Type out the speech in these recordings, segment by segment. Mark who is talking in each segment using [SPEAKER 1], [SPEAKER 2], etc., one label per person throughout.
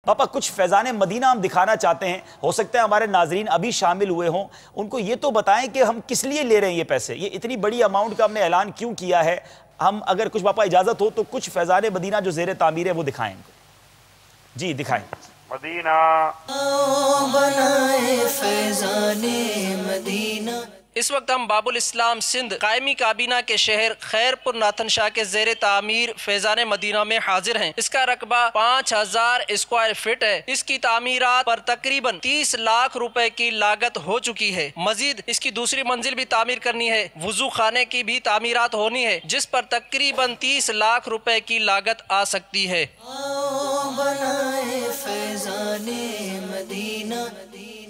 [SPEAKER 1] پاپا کچھ فیضان مدینہ ہم دکھانا چاہتے ہیں، ہو سکتا ہے ہمارے ناظرین ابھی شامل ہوئے ہوں، ان کو یہ تو بتائیں کہ ہم کس لیے لے رہے ہیں یہ پیسے، یہ اتنی بڑی اماؤنٹ کا ہم نے اعلان کیوں کیا ہے؟ ہم اگر کچھ پاپا اجازت ہو تو کچھ فیضان مدینہ جو زیر تعمیر ہے وہ دکھائیں ان کو. جی دکھائیں.
[SPEAKER 2] مدینہ
[SPEAKER 3] بنائے فیضان مدینہ. اس وقت ہم باب الاسلام سندھ قائمی کابینہ کے شہر خیر پور ناتھن شاہ کے زیر تعمیر فیضان مدینہ میں حاضر ہیں. اس کا رقبہ 5000 اسکوائر فٹ ہے. اس کی تعمیرات پر تقریباً 30 لاکھ روپے کی لاگت ہو چکی ہے. مزید اس کی دوسری منزل بھی تعمیر کرنی ہے. وضو خانے کی بھی تعمیرات ہونی ہے جس پر تقریباً 30 لاکھ روپے کی لاگت آ سکتی ہے. بنائے فیضان مدینہ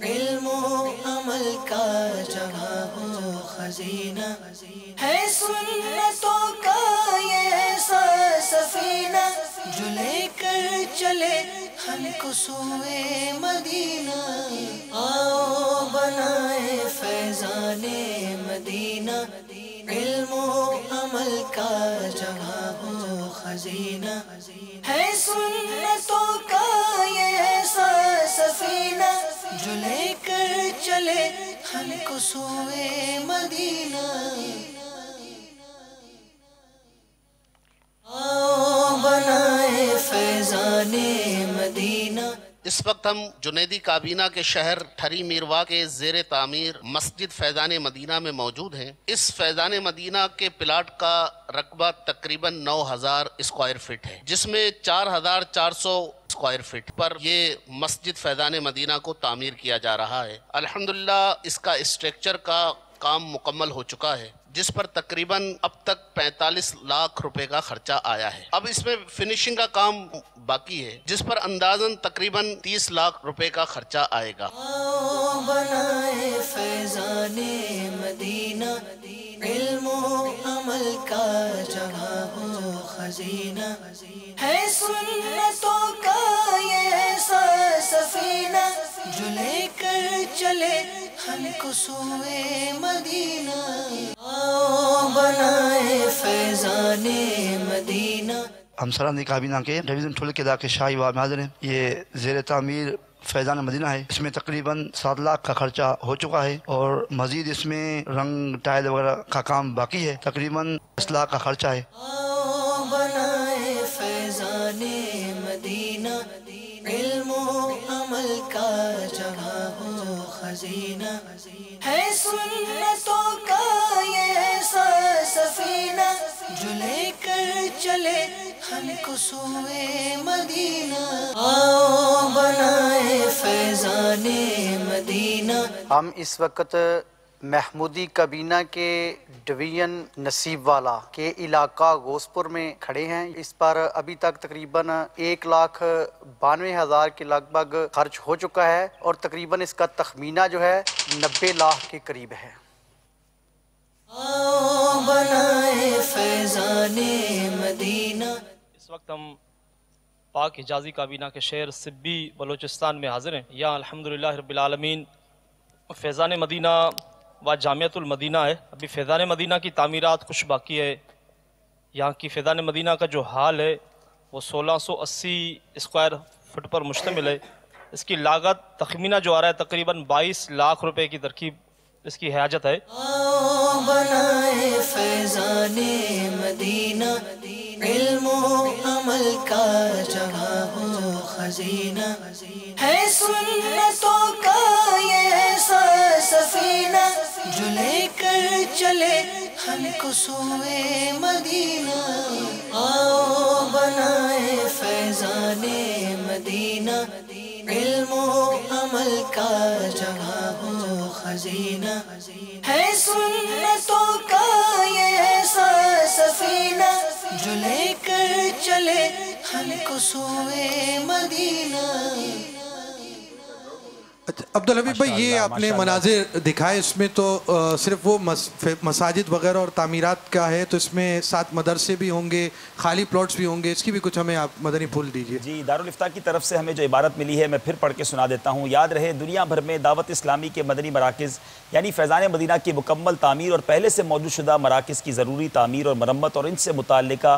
[SPEAKER 3] علم و عمل کا جگہ ہو خزینہ ہے. سنتوں کا یہ ایسا سفینہ جو لے کر چلے ہم کو سوئے مدینہ. آؤ بنائے فیضان مدینہ علم و عمل کا جگہ ہو خزینہ ہے. سنتوں کا یہ ایسا سفینہ جو لے کر چلے ہم کو سوئے مدینہ. آؤ بنائے فیضان مدینہ.
[SPEAKER 4] اس وقت ہم جنیدی کابینہ کے شہر ٹھری میروا کے زیر تعمیر مسجد فیضان مدینہ میں موجود ہیں. اس فیضان مدینہ کے پلاٹ کا رقبہ تقریباً 9000 اسکوائر فٹ ہے جس میں 4400 اسکوائر فٹ پر یہ مسجد فیضان مدینہ کو تعمیر کیا جا رہا ہے. الحمدللہ اس کا اسٹرکچر کا کام مکمل ہو چکا ہے جس پر تقریباً اب تک 45 لاکھ روپے کا خرچہ آیا ہے. اب اس میں فنیشنگ کا کام باقی ہے جس پر اندازاً تقریباً 30 لاکھ روپے کا خرچہ آئے گا.
[SPEAKER 3] آؤ بنائے فیضان مدینہ علم و عمل کا جگہ ہو خزینہ ہے. سنتوں کا یہ ایسا سفینہ جو لے کر چلے ہم کو سوئے مدینہ. آؤ بنائے فیضان مدینہ.
[SPEAKER 5] ہم سرحدی کابینہ کے ڈویژن ٹھلکیدہ کے شاہی باغ میں حاضر ہیں. یہ زیر تعمیر فیضان مدینہ ہے. اس میں تقریباً 7 لاکھ کا خرچہ ہو چکا ہے اور مزید اس میں رنگ ٹائل وغیرہ کا کام باقی ہے. تقریباً 10 لاکھ کا خرچہ ہے.
[SPEAKER 3] آؤ بنائے فیضان مدینہ علم و عمل کا جگہ ہو خزینہ ہے. سنتوں کا یہ ایسا سفینہ جو لے کر چلے ہم کو سوئے مدینہ. آؤ بنائے فیضان مدینہ.
[SPEAKER 6] ہم اس وقت محمودی کابینہ کے ڈویژن نصیب والا کے علاقہ گوسپور میں کھڑے ہیں. اس پر ابھی تک تقریباً 1,92,000 کے لگ بھگ خرچ ہو چکا ہے اور تقریباً اس کا تخمینہ جو ہے 90 لاکھ کے قریب ہے.
[SPEAKER 3] آؤ بنائے فیضان مدینہ.
[SPEAKER 7] اس وقت ہم پاک حجازی کابینہ کے شہر سبی بلوچستان میں حاضر ہیں. یہاں الحمدللہ رب العالمین فیضان مدینہ و جامعۃ المدینہ ہے. ابھی فیضان مدینہ کی تعمیرات کچھ باقی ہے. یہاں کی فیضان مدینہ کا جو حال ہے وہ 1680 اسکوائر فٹ پر مشتمل ہے. اس کی لاگت تخمینہ جو آ رہا ہے تقریباً 22 لاکھ روپے کی ترکیب اس کی حاجت ہے.
[SPEAKER 3] آؤ بنائے فیضان مدینہ علم و عمل کا جگہ ہو خزینہ ہے. سنتوں کا یہ ایسا سفینہ جو لے کر چلے ہم کو سوئے مدینہ. آؤ بنائے فیضان مدینہ علم و عمل کا جگہ ہو خزینہ ہے. سنتوں کا یہ ایسا سفینہ جو لے کر چلے ہم کو سوئے مدینہ.
[SPEAKER 8] عبدالحبیب بھائی یہ آپ نے مناظر دکھائے اس میں تو صرف وہ مساجد وغیرہ اور تعمیرات کا ہے تو اس میں 7 مدرسے بھی ہوں گے خالی پلاٹس بھی ہوں گے اس کی بھی کچھ ہمیں آپ مدنی پھول دیجئے.
[SPEAKER 1] جی دارالفتاء کی طرف سے ہمیں جو عبارت ملی ہے میں پھر پڑھ کے سنا دیتا ہوں. یاد رہے دنیا بھر میں دعوت اسلامی کے مدنی مراکز یعنی فیضان مدینہ کی مکمل تعمیر اور پہلے سے موجود شدہ مراکز کی ضروری تعمیر اور مرمت اور ان سے متعلقہ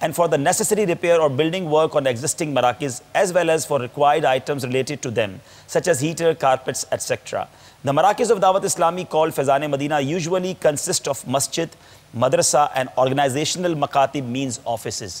[SPEAKER 1] and for the necessary repair or building work on existing marakiz, as well as for required items related to them, such as heater, carpets, etc. The marakiz of Dawat Islami called Faizaane Madina usually consist of masjid, madrasa and organizational makatib means offices.